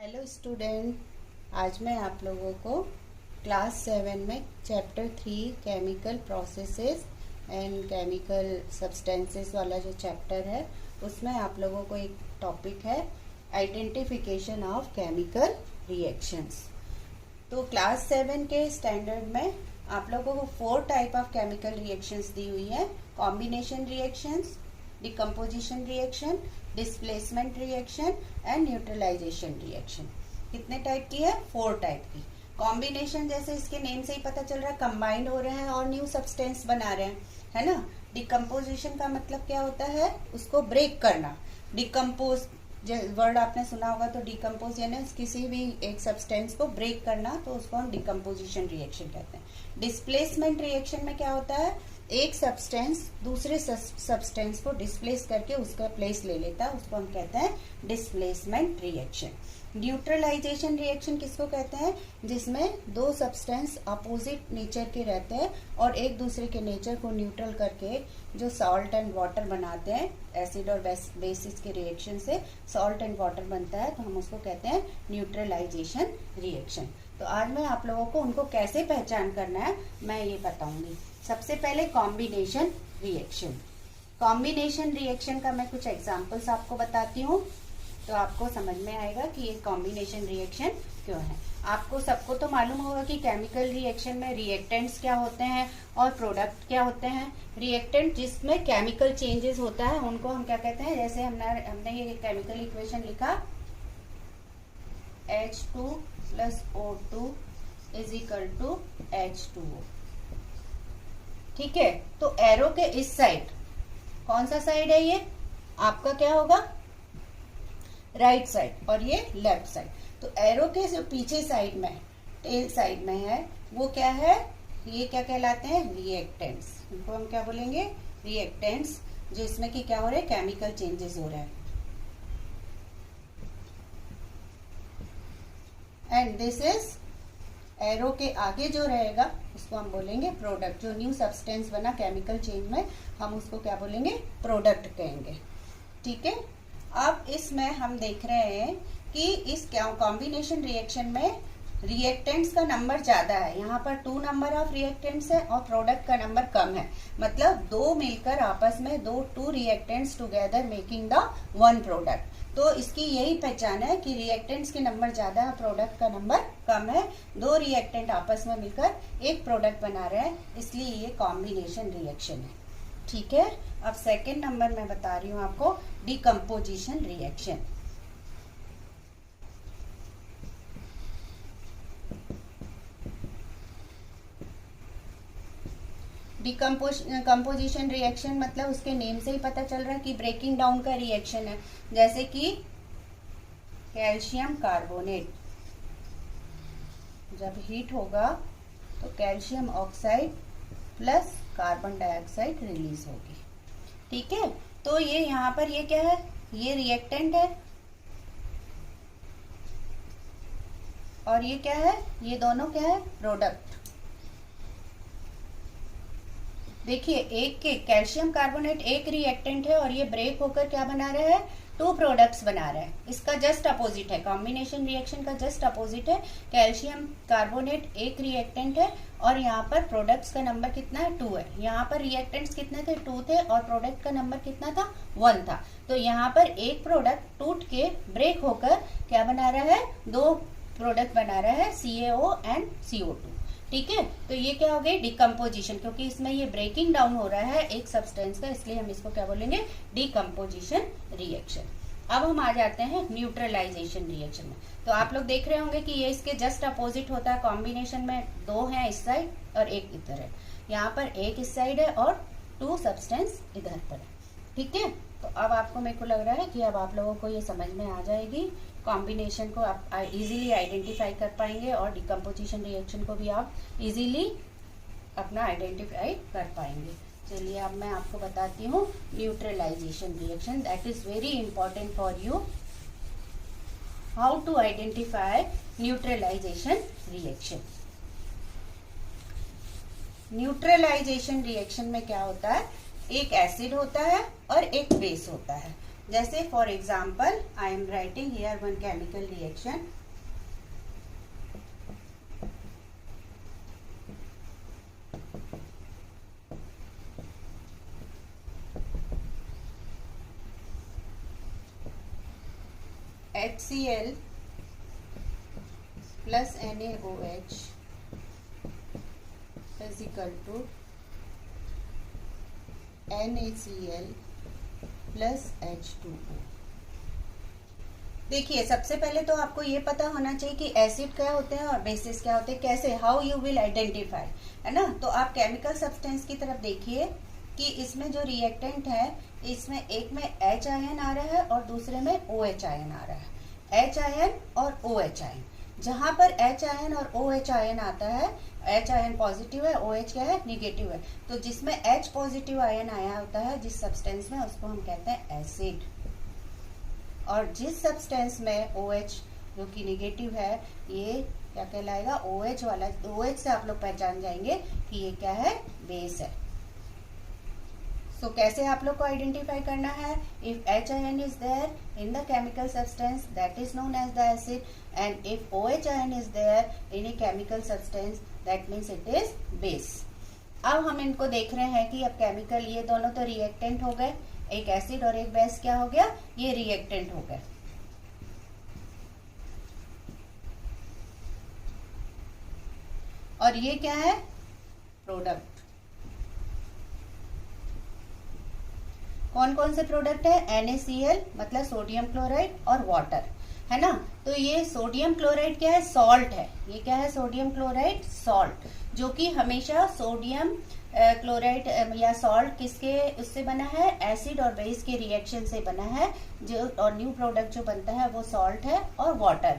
Hello student, आज मैं आप लोगों को क्लास 7 में chapter 3 chemical processes and chemical substances वाला जो चैप्टर है उसमें आप लोगों को एक टॉपिक है आइडेंटिफिकेशन ऑफ केमिकल रिएक्शंस। तो क्लास 7 के स्टैंडर्ड में आप लोगों को 4 टाइप ऑफ केमिकल रिएक्शंस दी हुई है। Combination reactions, decomposition reaction, displacement reaction and neutralization reaction. कितने टाइप की है? 4 टाइप की। कॉम्बिनेशन जैसे इसके नेम से ही पता चल रहा है, कंबाइंड हो रहे हैं और न्यू सब्सटेंस बना रहे हैं, है ना। डिकम्पोजिशन का मतलब क्या होता है? उसको ब्रेक करना। डिकम्पोज वर्ड आपने सुना होगा, तो डिकम्पोज यानी किसी भी एक सब्सटेंस को ब्रेक करना, तो उसको हम डिकम्पोजिशन रिएक्शन कहते हैं। डिस्प्लेसमेंट रिएक्शन में क्या होता है? एक सब्सटेंस दूसरे सब्सटेंस को डिस्प्लेस करके उसका प्लेस ले लेता है, उसको हम कहते हैं डिस्प्लेसमेंट रिएक्शन। न्यूट्रलाइजेशन रिएक्शन किसको कहते हैं? जिसमें दो सब्सटेंस अपोजिट नेचर के रहते हैं और एक दूसरे के नेचर को न्यूट्रल करके जो सॉल्ट एंड वाटर बनाते हैं, एसिड और बेसिस के रिएक्शन से सॉल्ट एंड वाटर बनता है, तो हम उसको कहते हैं न्यूट्रलाइजेशन रिएक्शन। तो आज मैं आप लोगों को उनको कैसे पहचान करना है मैं ये बताऊंगी। सबसे पहले कॉम्बिनेशन रिएक्शन। कॉम्बिनेशन रिएक्शन का मैं कुछ एग्जांपल्स आपको बताती हूँ, तो आपको समझ में आएगा कि ये कॉम्बिनेशन रिएक्शन क्यों है। आपको सबको तो मालूम होगा कि केमिकल रिएक्शन में रिएक्टेंट्स क्या होते हैं और प्रोडक्ट क्या होते हैं। रिएक्टेंट जिसमें केमिकल चेंजेस होता है उनको हम क्या कहते हैं? जैसे हमने ये केमिकल इक्वेशन लिखा, H2 + O2 = H2O। ठीक है, तो एरो के इस साइड, कौन सा साइड है ये? आपका क्या होगा? राइट साइड, और ये लेफ्ट साइड। तो एरो के जो पीछे साइड में, टेल साइड में है, वो क्या है? ये क्या कहलाते हैं? रिएक्टेंट्स। इनको हम क्या बोलेंगे? रिएक्टेंट्स, जिसमें कि क्या हो रहे हैं? केमिकल चेंजेस हो रहे हैं। एंड दिस इज, एरो के आगे जो रहेगा उसको हम बोलेंगे प्रोडक्ट। जो न्यू सब्सटेंस बना केमिकल चेंज में, हम उसको क्या बोलेंगे? प्रोडक्ट कहेंगे। ठीक है, अब इसमें हम देख रहे हैं कि इस कॉम्बिनेशन रिएक्शन में रिएक्टेंट्स का नंबर ज्यादा है। यहाँ पर 2 नंबर ऑफ रिएक्टेंट्स है और प्रोडक्ट का नंबर कम है। मतलब दो मिलकर आपस में 2 reactants together making the 1 product. तो इसकी यही पहचान है कि रिएक्टेंट्स के नंबर ज्यादा है, प्रोडक्ट का नंबर कम है। 2 रिएक्टेंट आपस में मिलकर एक प्रोडक्ट बना रहे हैं, इसलिए ये कॉम्बिनेशन रिएक्शन है। ठीक है, अब सेकेंड नंबर मैं बता रही हूँ आपको, डिकम्पोजिशन रिएक्शन। डिकम्पोजिशन रिएक्शन मतलब उसके नेम से ही पता चल रहा है कि ब्रेकिंग डाउन का रिएक्शन है। जैसे कि कैल्शियम कार्बोनेट जब हीट होगा तो calcium oxide plus carbon dioxide release होगी। ठीक है, तो ये यहाँ पर ये क्या है? ये रिएक्टेंट है और ये क्या है? ये दोनों क्या है? प्रोडक्ट। देखिए, एक के कैल्शियम कार्बोनेट एक रिएक्टेंट है और ये ब्रेक होकर क्या बना रहा है? 2 प्रोडक्ट्स बना रहा है। इसका जस्ट अपोजिट है, कॉम्बिनेशन रिएक्शन का जस्ट अपोजिट है। कैल्शियम कार्बोनेट एक रिएक्टेंट है और यहाँ पर प्रोडक्ट्स का नंबर कितना है? 2 है। यहाँ पर रिएक्टेंट्स कितने थे? 2 थे और प्रोडक्ट का नंबर कितना था? 1 था। तो यहाँ पर एक प्रोडक्ट टूट के ब्रेक होकर क्या बना रहा है? 2 प्रोडक्ट बना रहा है, CaO एंड CO2। ठीक है, तो ये क्या हो गई? डिकम्पोजिशन, क्योंकि इसमें ये ब्रेकिंग डाउन हो रहा है एक सब्सटेंस का, इसलिए हम इसको क्या बोलेंगे? Decomposition reaction. अब हम आ जाते हैं न्यूट्रलाइजेशन रिएक्शन में। तो आप लोग देख रहे होंगे कि ये इसके जस्ट अपोजिट होता है। कॉम्बिनेशन में 2 हैं इस साइड और एक इधर है। यहाँ पर एक इस साइड है और 2 सब्सटेंस इधर पर है। ठीक है, तो अब आपको, मेरे को लग रहा है कि अब आप लोगों को ये समझ में आ जाएगी। कॉम्बिनेशन को आप इजीली आइडेंटिफाई कर पाएंगे और डिकम्पोजिशन रिएक्शन को भी आप इजीली अपना आइडेंटिफाई कर पाएंगे। चलिए, अब मैं आपको बताती हूँ neutralization reaction. That is very important for you, how to identify neutralization reaction. Neutralization reaction में क्या होता है? एक एसिड होता है और एक बेस होता है। जैसे for example I am writing here one chemical reaction. HCl plus NaOH is equal to NaCl plus H2O. देखिए, सबसे पहले तो आपको ये पता होना चाहिए कि एसिड क्या होते हैं और बेसिस क्या होते हैं. कैसे, हाउ यू विल आइडेंटिफाई, है ना. तो आप केमिकल सब्सटेंस की तरफ देखिए कि इसमें जो रिएक्टेंट है, इसमें एक में H आयन आ रहा है और दूसरे में OH आयन आ रहा है. H आयन और OH आयन. जहां पर H आयन और OH आयन आता है, H आयन पॉजिटिव है, OH क्या है, निगेटिव है. तो जिसमें H पॉजिटिव आयन आया होता है जिस सब्सटेंस में, उसको हम कहते हैं एसिड. और जिस सब्सटेंस में OH जो कि निगेटिव है, ये क्या कहलाएगा, OH वाला. OH से आप लोग पहचान जाएंगे कि ये क्या है, बेस है. सो कैसे आप लोग को आइडेंटिफाई करना है. If H ion is there in the chemical substance, that is known as the acid. And if OH ion is there in a chemical substance, that means it is base. अब हम इनको देख रहे हैं कि अब केमिकल, ये दोनों तो रिएक्टेंट हो गए, एक एसिड और एक बेस क्या हो गया, ये रिएक्टेंट हो गए. और ये क्या है, प्रोडक्ट. कौन कौन से प्रोडक्ट है, NaCl मतलब सोडियम क्लोराइड और वाटर, है ना. तो ये सोडियम क्लोराइड क्या है, सॉल्ट है. ये क्या है, सोडियम क्लोराइड सॉल्ट, जो कि हमेशा सोडियम क्लोराइड या सॉल्ट किसके उससे बना है, एसिड और बेस के रिएक्शन से बना है. जो और न्यू प्रोडक्ट जो बनता है वो सॉल्ट है और वाटर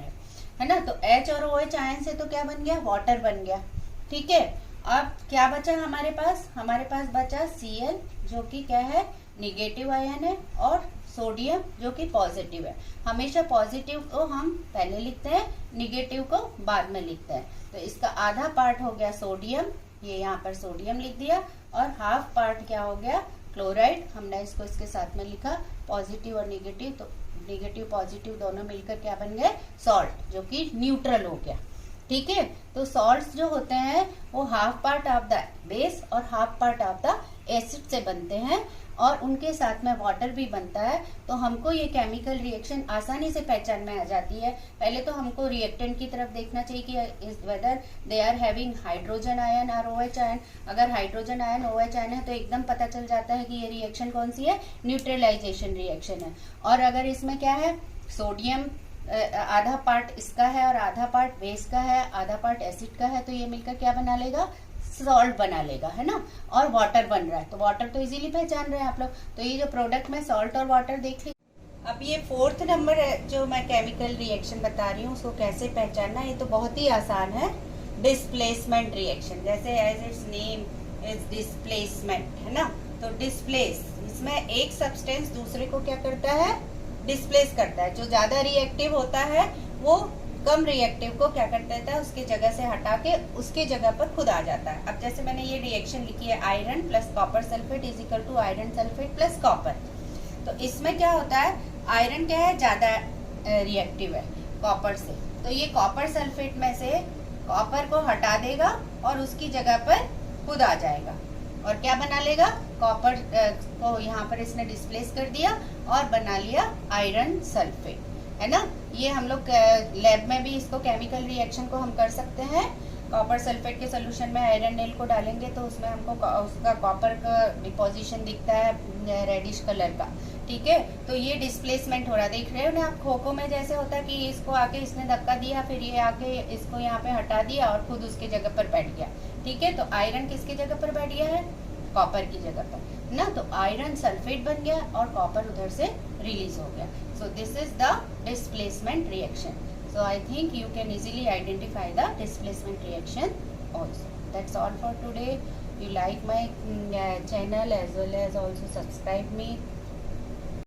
है ना. तो H और OH आयन से तो क्या बन गया, वाटर बन गया. ठीक है. अब क्या बचा हमारे पास, हमारे पास बचा Cl जो कि क्या है, निगेटिव आयन है, और सोडियम जो कि पॉजिटिव है. हमेशा पॉजिटिव को हम पहले लिखते हैं, निगेटिव को बाद में लिखते हैं. तो इसका आधा पार्ट हो गया सोडियम, ये यहाँ पर सोडियम लिख दिया, और हाफ पार्ट क्या हो गया, क्लोराइड. हमने इसको इसके साथ में लिखा, पॉजिटिव और निगेटिव, तो निगेटिव पॉजिटिव दोनों मिलकर क्या बन गए, सॉल्ट, जो कि न्यूट्रल हो गया. ठीक है. तो सॉल्ट्स जो होते हैं वो half part of the base और half part of the acid से बनते हैं, और उनके साथ में वाटर भी बनता है. तो हमको ये केमिकल रिएक्शन आसानी से पहचान में आ जाती है. पहले तो हमको रिएक्टेंट की तरफ देखना चाहिए कि whether they are having hydrogen ion और OH आयन. अगर हाइड्रोजन आयन OH आयन है तो एकदम पता चल जाता है कि ये रिएक्शन कौन सी है, न्यूट्रलाइजेशन रिएक्शन है. और अगर इसमें क्या है, सोडियम आधा पार्ट इसका है और आधा पार्ट बेस का है, आधा पार्ट एसिड का है, तो ये मिलकर क्या बना लेगा, सॉल्ट बना लेगा, है ना. और वाटर बन रहा है, तो वाटर तो इजीली पहचान रहे हैं आप लोग. तो ये जो प्रोडक्ट में सॉल्ट और वाटर देख ली. अब ये 4th नंबर है जो मैं केमिकल रिएक्शन बता रही हूँ, उसको कैसे पहचानना, ये तो बहुत ही आसान है. डिस्प्लेसमेंट रिएक्शन, जैसे as its name is displacement, है ना. तो डिस्प्लेस, इसमें एक सब्सटेंस दूसरे को क्या करता है, डिस्प्लेस करता है. जो ज्यादा रिएक्टिव होता है वो कम रिएक्टिव को क्या कर देता है, उसके जगह से हटा के उसके जगह पर खुद आ जाता है. अब जैसे मैंने ये रिएक्शन लिखी है, iron plus copper sulphate is equal to iron sulphate plus copper. तो इसमें क्या होता है, आयरन क्या है, ज्यादा रिएक्टिव है कॉपर से. तो ये कॉपर सल्फेट में से कॉपर को हटा देगा और उसकी जगह पर खुद आ जाएगा, और क्या बना लेगा, कॉपर को यहाँ पर इसने डिस्प्लेस कर दिया और बना लिया आयरन सल्फेट, है ना. ये हम लोग लैब में भी इसको केमिकल रिएक्शन को हम कर सकते हैं. कॉपर सल्फेट के सोल्यूशन में आयरन नेल को डालेंगे तो उसमें हमको उसका कॉपर का डिपोजिशन दिखता है रेडिश कलर का. ठीक है. तो ये डिस्प्लेसमेंट हो रहा है, देख रहे हो ना आप, खो खो में जैसे होता है कि इसको आके इसने धक्का दिया, फिर ये आके इसको यहाँ पे हटा दिया और खुद उसके जगह पर बैठ गया. ठीक है. तो आयरन किसकी जगह पर बैठ गया है, कॉपर की जगह पर ना. तो आयरन सल्फेट बन गया और कॉपर उधर से रिलीज हो गया. So this is the displacement reaction. So I think you can easily identify the displacement reaction also. That's all for today. You like my channel as well as also subscribe me.